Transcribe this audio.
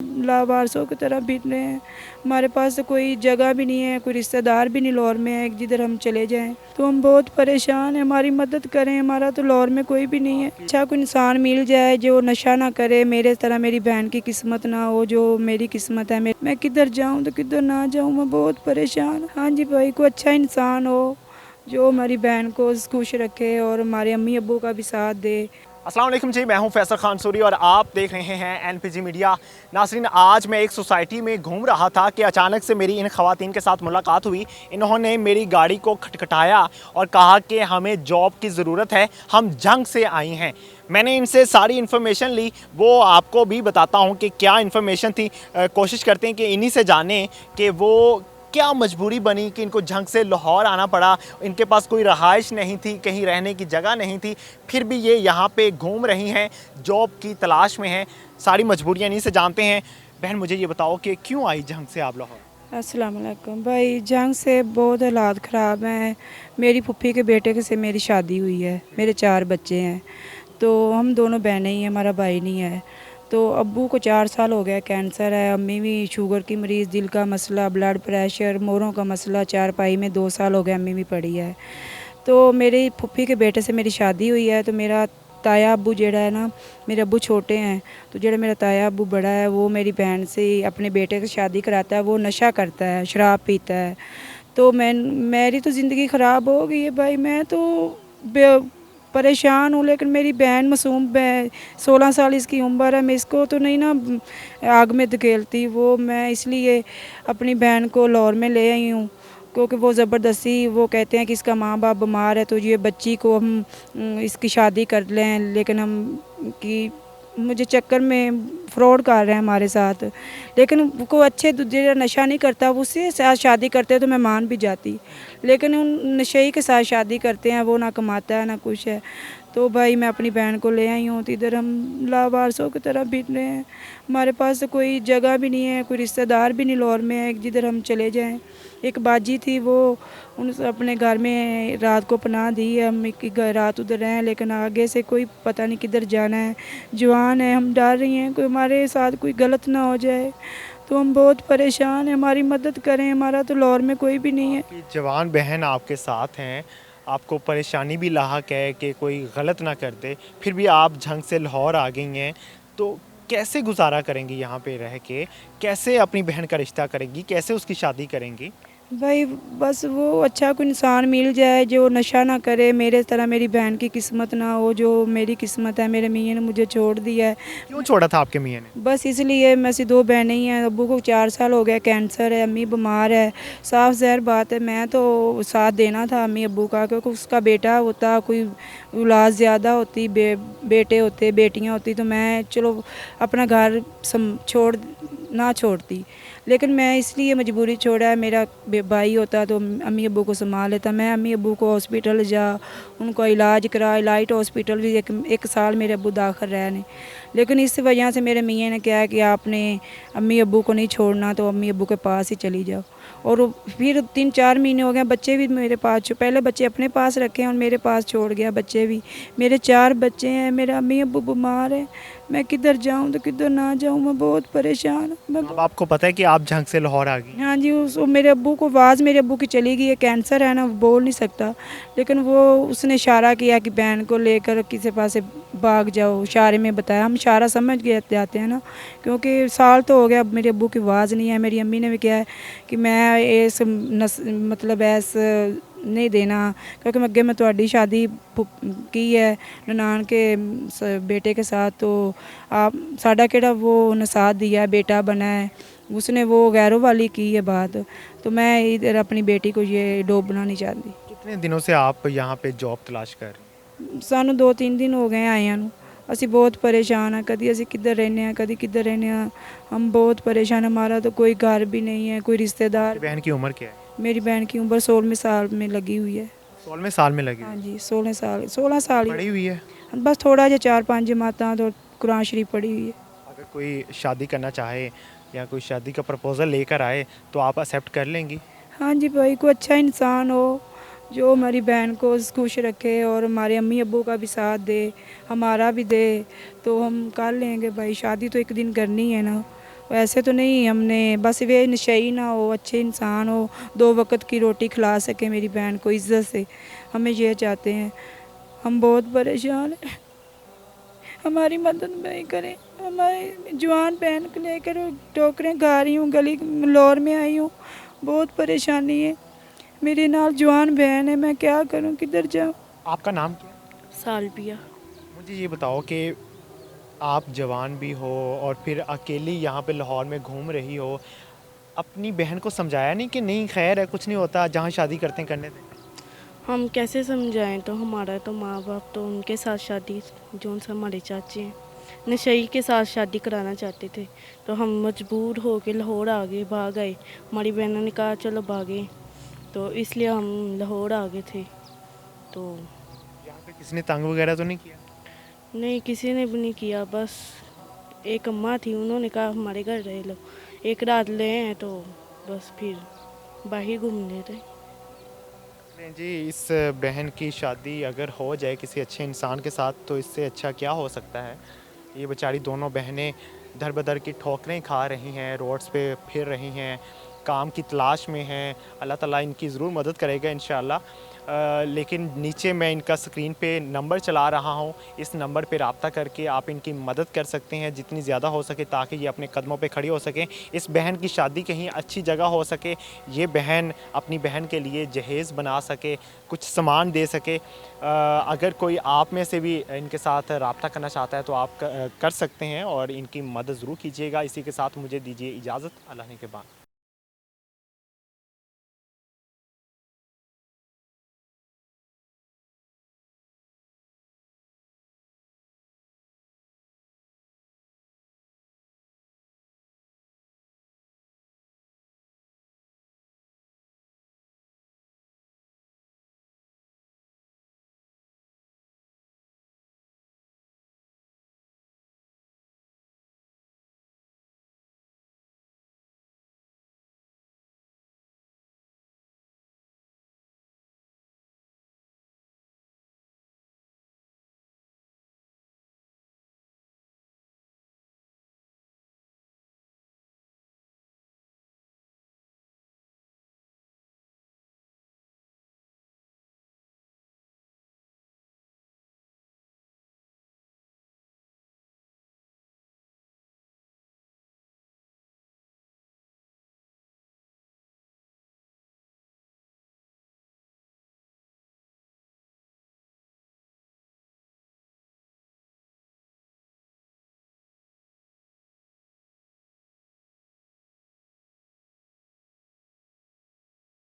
लावारसों की तरह बीत रहे हैं। हमारे पास तो कोई जगह भी नहीं है, कोई रिश्तेदार भी नहीं लाहौर में है जिधर हम चले जाएं। तो हम बहुत परेशान हैं, हमारी मदद करें। हमारा तो लाहौर में कोई भी नहीं है। अच्छा कोई इंसान मिल जाए जो नशा ना करे, मेरे तरह मेरी बहन की किस्मत ना हो जो मेरी किस्मत है। मैं किधर जाऊँ तो किधर ना जाऊँ, मैं बहुत परेशान। हाँ जी भाई, कोई अच्छा इंसान हो जो हमारी बहन को खुश रखे और हमारे अम्मी अब्बू का भी साथ दे। अस्सलाम वालेकुम जी, मैं हूं फैसल खान सूरी और आप देख रहे हैं एनपीजी मीडिया। नासरीन, आज मैं एक सोसाइटी में घूम रहा था कि अचानक से मेरी इन ख़वातीन के साथ मुलाकात हुई। इन्होंने मेरी गाड़ी को खटखटाया और कहा कि हमें जॉब की ज़रूरत है, हम जंग से आई हैं। मैंने इनसे सारी इन्फॉर्मेशन ली, वो आपको भी बताता हूं कि क्या इन्फॉर्मेशन थी। कोशिश करते हैं कि इन्हीं से जानें कि वो क्या मजबूरी बनी कि इनको झंग से लाहौर आना पड़ा। इनके पास कोई रहाइश नहीं थी, कहीं रहने की जगह नहीं थी, फिर भी ये यहाँ पे घूम रही हैं, जॉब की तलाश में हैं। सारी मजबूरियाँ इन्हीं से जानते हैं। बहन, मुझे ये बताओ कि क्यों आई झंग से आप लाहौर? अस्सलाम वालेकुम भाई। जंग से बहुत हालात ख़राब हैं। मेरी फूफी के बेटे के से मेरी शादी हुई है, मेरे 4 बच्चे हैं। तो हम दोनों बहनें ही हैं, हमारा भाई नहीं है। तो अब्बू को 4 साल हो गया, कैंसर है। अम्मी भी शुगर की मरीज़, दिल का मसला, ब्लड प्रेशर, मोरों का मसला। चारपाई में 2 साल हो गए अम्मी भी पड़ी है। तो मेरी फूफी के बेटे से मेरी शादी हुई है। तो मेरा ताया अब्बू जेड़ा है ना, मेरे अब्बू छोटे हैं, तो जेड़ा मेरा ताया अब्बू बड़ा है वो मेरी बहन से अपने बेटे की शादी कराता है। वो नशा करता है, शराब पीता है। तो मेरी तो ज़िंदगी ख़राब हो गई है भाई। मैं तो परेशान हूँ। लेकिन मेरी बहन मासूम 16 साल इसकी उम्र है, मैं इसको तो नहीं ना आग में धकेलती। वो मैं इसलिए अपनी बहन को लाहौर में ले आई हूँ, क्योंकि वो ज़बरदस्ती वो कहते हैं कि इसका माँ बाप बीमार है तो ये बच्ची को हम इसकी शादी कर लें। लेकिन हम कि मुझे चक्कर में फ्रॉड कर रहे हैं हमारे साथ। लेकिन वो अच्छे दूसरे नशा नहीं करता, वो उससे साथ शादी करते हैं तो मैं मान भी जाती। लेकिन उन नशे के साथ शादी करते हैं, वो ना कमाता है ना कुछ है। तो भाई मैं अपनी बहन को ले आई हूँ, तो इधर हम लावारसों की तरह बीत रहे हैं। हमारे पास तो कोई जगह भी नहीं है, कोई रिश्तेदार भी नहीं लाहौर में है जिधर हम चले जाएं। एक बाजी थी, वो उन अपने घर में रात को पनाह दी है। हम एक रात उधर रहें, लेकिन आगे से कोई पता नहीं किधर जाना है। जवान है, हम डर रही हैं कोई हमारे साथ कोई गलत ना हो जाए। तो हम बहुत परेशान हैं, हमारी मदद करें। हमारा तो लाहौर में कोई भी नहीं है। कि जवान बहन आपके साथ हैं, आपको परेशानी भी लाहक है कि कोई गलत ना कर दे, फिर भी आप झंग से लाहौर आ गई हैं। तो कैसे गुजारा करेंगी यहाँ पे रह के? कैसे अपनी बहन का रिश्ता करेंगी? कैसे उसकी शादी करेंगी? भाई बस वो अच्छा कोई इंसान मिल जाए जो नशा ना करे, मेरे तरह मेरी बहन की किस्मत ना हो जो मेरी किस्मत है। मेरे मियाँ ने मुझे छोड़ दिया है। क्यों छोड़ा था आपके मियाँ ने? बस इसलिए मैं सी 2 बहनें ही हैं। अब्बू को 4 साल हो गया, कैंसर है, अम्मी बीमार है। साफ ज़ाहिर बात है, मैं तो साथ देना था अम्मी अब्बू का, क्योंकि उसका बेटा होता, कोई औलाद ज़्यादा होती, बेटे होते, बेटियां होती, तो मैं चलो अपना घर ना छोड़ती। लेकिन मैं इसलिए मजबूरी छोड़ा है। मेरा भाई होता तो अम्मी अब्बू को संभाल लेता। मैं अम्मी अब्बू को हॉस्पिटल जा, उनको इलाज करा। इलाइट हॉस्पिटल भी एक साल मेरे अब्बू दाखिल रहे नहीं। लेकिन इस वजह से मेरे मियाँ ने कहा कि आपने अम्मी अब्बू को नहीं छोड़ना, तो अम्मी अब्बू के पास ही चली जाओ। और फिर 3-4 महीने हो गए, बच्चे भी मेरे पास, पहले बच्चे अपने पास रखे हैं और मेरे पास छोड़ गया बच्चे भी। मेरे 4 बच्चे हैं, मेरे अम्मी अब्बू बीमार है। मैं किधर जाऊँ तो किधर ना जाऊँ, मैं बहुत परेशान मैं। अब आपको पता है कि आप झंग से लाहौर आ गई? हाँ जी, उस मेरे अब्बू को आवाज़ मेरे अब्बू की चली गई है। कैंसर है ना, वो बोल नहीं सकता। लेकिन वो उसने इशारा किया कि बहन को लेकर किसी पास से भाग जाओ। इशारे में बताया, हम इशारा समझ गए जाते हैं ना, क्योंकि साल तो हो गया अब मेरे अब्बू की आवाज़ नहीं है। मेरी अम्मी ने भी किया है कि मैं मतलब ऐसे नहीं देना, क्योंकि अगे मैं ਤੁਹਾਡੀ शादी की है ननान के बेटे के साथ। तो आप साडा केड़ा वो नसाद दिया है, बेटा बना है, उसने वो गैरों वाली की है बात। तो मैं इधर अपनी बेटी को ये डोबना नहीं चाहती। कितने दिनों से आप यहाँ पे जॉब तलाश कर रही सानू 2-3 दिन हो गए आइਆਂ ਨੂੰ। ਅਸੀਂ बहुत परेशान हैं, कभी ਅਸੀਂ किधर रहने हैं, कभी किधर रहने हैं। हम बहुत परेशान, हमारा तो कोई घर भी नहीं है, कोई हैं? रिश्तेदार। बहन की उम्र क्या है? मेरी बहन की उम्र 16वें साल में लगी हुई है। 16वें साल में लगी हाँ हुई? जी, 16 साल पढ़ी ही। हुई है? बस थोड़ा जिहा 4-5 जमातां तो कुरान शरीफ पढ़ी हुई है। अगर कोई शादी करना चाहे या कोई शादी का प्रपोज़ल लेकर आए तो आप एक्सेप्ट कर लेंगी? हाँ जी भाई, कोई अच्छा इंसान हो जो हमारी बहन को खुश रखे और हमारे अम्मी अब्बू का भी साथ दे, हमारा भी दे, तो हम कर लेंगे भाई। शादी तो एक दिन करनी है ना, वैसे तो नहीं, हमने बस वे नशई ना हो, अच्छे इंसान हो, 2 वक्त की रोटी खिला सके मेरी बहन को इज्जत से, हमें ये चाहते हैं। हम बहुत परेशान हैं, हमारी मदद नहीं करें। हमारी जवान बहन को लेकर ठोकरें खा रही हूँ, गली लौर में आई हूँ, बहुत परेशानी है। मेरे नाल जवान बहन है, मैं क्या करूँ, किधर जाऊँ। आपका नाम क्या है? सालबिया। मुझे ये बताओ कि आप जवान भी हो और फिर अकेली यहाँ पे लाहौर में घूम रही हो, अपनी बहन को समझाया नहीं कि नहीं खैर है, कुछ नहीं होता, जहाँ शादी करते हैं करने दें? हम कैसे समझाएं, तो हमारा तो माँ बाप तो उनके साथ शादी, जो उनसे हमारे चाचे हैं नशई के साथ शादी कराना चाहते थे, तो हम मजबूर हो के लाहौर आ गए, भाग आए। हमारी बहनों ने कहा चलो भागे, तो इसलिए हम लाहौर आ गए थे। तो यहाँ पे किसी ने तंग वगैरह तो नहीं किया? नहीं, किसी ने भी नहीं किया, बस एक अम्मा थी, उन्होंने कहा हमारे घर रह लो, एक रात ले हैं, तो बस फिर बाहर घूमने थे। नहीं जी, इस बहन की शादी अगर हो जाए किसी अच्छे इंसान के साथ तो इससे अच्छा क्या हो सकता है। ये बेचारी दोनों बहनें दर बदर की ठोकरें खा रही हैं, रोड्स पे फिर रही हैं, काम की तलाश में हैं। अल्लाह ताला इनकी ज़रूर मदद करेगा इंशाअल्लाह। लेकिन नीचे मैं इनका स्क्रीन पे नंबर चला रहा हूँ, इस नंबर पे रब्ता करके आप इनकी मदद कर सकते हैं जितनी ज़्यादा हो सके, ताकि ये अपने कदमों पे खड़ी हो सकें, इस बहन की शादी कहीं अच्छी जगह हो सके, ये बहन अपनी बहन के लिए जहेज़ बना सके, कुछ सामान दे सके। अगर कोई आप में से भी इनके साथ रब्ता करना चाहता है तो आप कर सकते हैं और इनकी मदद ज़रूर कीजिएगा। इसी के साथ मुझे दीजिए इजाज़त। अल्लाह ने के बाद।